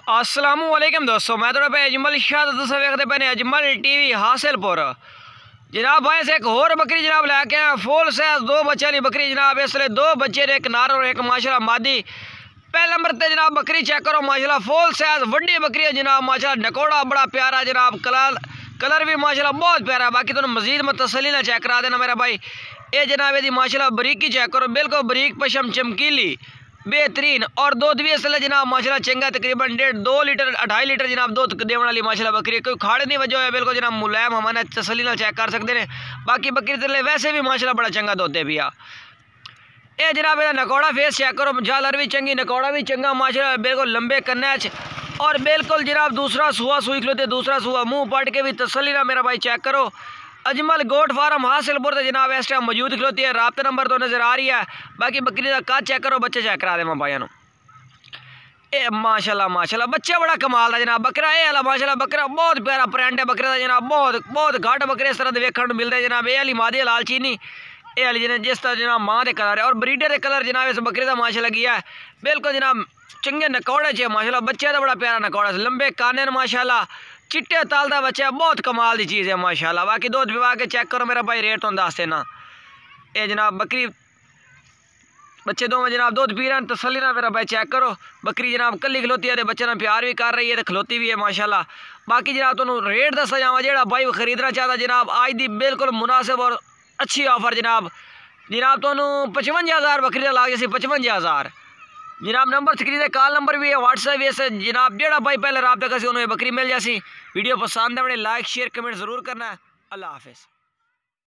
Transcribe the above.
अस्सलामुअलैकुम दोस्तों, मैं थोड़ा भाई अजमल शाह दोस्तों वेखते पे अजमल टीवी हासिलपुर जनाब। भाई से एक और बकरी जनाब लैके आए फुल साइज दो बच्चे वाली बकरी जनाब। इसलिए दो बच्चे एक नार और एक माशाल्लाह मादी। पहले नंबर ते जनाब बकरी चेक करो माशाल्लाह फुल साइज वड्डी बकरी है जनाब। माशाल्लाह नकोड़ा बड़ा प्यारा जनाब, कलर भी माशाल्लाह बहुत प्यारा। बाकी तुम मजीद में तसली ना चेक करा देना मेरा भाई। ये जनाब यदि माशाल्लाह बरीकी चेक करो, बिल्कुल बरीक पशम चमकीली बेहतरीन और दूध भी असले जनाब माशाल्लाह चंगा। तकरीबन 1.5-2 लीटर 2.5 लीटर जनाब दूध देने वाली माशाल्लाह बकरी। कोई खाड़े नहीं वजह है, बिल्कुल जनाब मुलायम, हमारे तसली ना चेक कर सकते हैं। बाकी बकरी तले वैसे भी माशाल्लाह बड़ा चंगा दूध दे भी आ। ये जनाब नकोड़ा फेस चेक करो, झालर भी चंगी, नकोड़ा भी चंगा माशाल्लाह, बिल्कुल लंबे कन्ने और बिल्कुल जनाब दूसरा सुहा सुई खलोते, दूसरा सुहा मुँह पट के भी तसली ना मेरा भाई चेक करो। अजमल गोट फार्म हासिलपुर से जनाब इस टाइम मौजूद खलोती है। राब्ता नंबर तो नज़र आ रही है। बाकी बकरी का कद चेक करो, बच्चे चेक करा दे मैं भाइयों। ए माशाल्लाह माशाल्लाह बच्चा बड़ा कमाल का जनाब बकरा। ये वाला माशाल्लाह बकरा बहुत प्यारा प्रिंट है बकरे का जनाब। बहुत बहुत घट बकरे इस तरह के वेखण मिलते हैं जनाब। ये वाली मादी लाल चीनी, ये वाली जिस तरह जनाब माँ के कलर है और ब्रीडर के कलर जनाब इस बकरे का माशाल्लाह गया है। बिल्कुल जनाब चंगे नकौड़े चे माशाल्लाह। बच्चे का बड़ा प्यारा नकौड़ा, लंबे काने माशाल्लाह, चिट्टे ताल का बच्चा, बहुत कमाल की चीज़ है माशाल्लाह। बाकी दूध पिवा के चेक करो मेरा भाई, रेट तो दस देना। ये जनाब बकरी बच्चे दो में जनाब दूध पी रहे हैं, तसली ना मेरा भाई चेक करो। बकरी जनाब कली खलोती है, बच्चे ने प्यार भी कर रही है, तो खलोती भी है माशाल्लाह। बाकी जनाब तुम रेट दसा जावा जो भाई खरीदना चाहता जनाब, आज दी बिल्कुल मुनासिब और अच्छी ऑफर जनाब। जनाब तुम 55,000 बकरी का लाग जैसी 55,000 जनाब। नंबर स्क्रीन से कॉल नंबर भी है, व्हाट्सएप भी है जनाब। जेड़ा भाई पहले रब्ता कर उन्हें बकरी मिल जासी। वीडियो पसंद है बड़े लाइक शेयर कमेंट ज़रूर करना है। अल्लाह हाफिज़।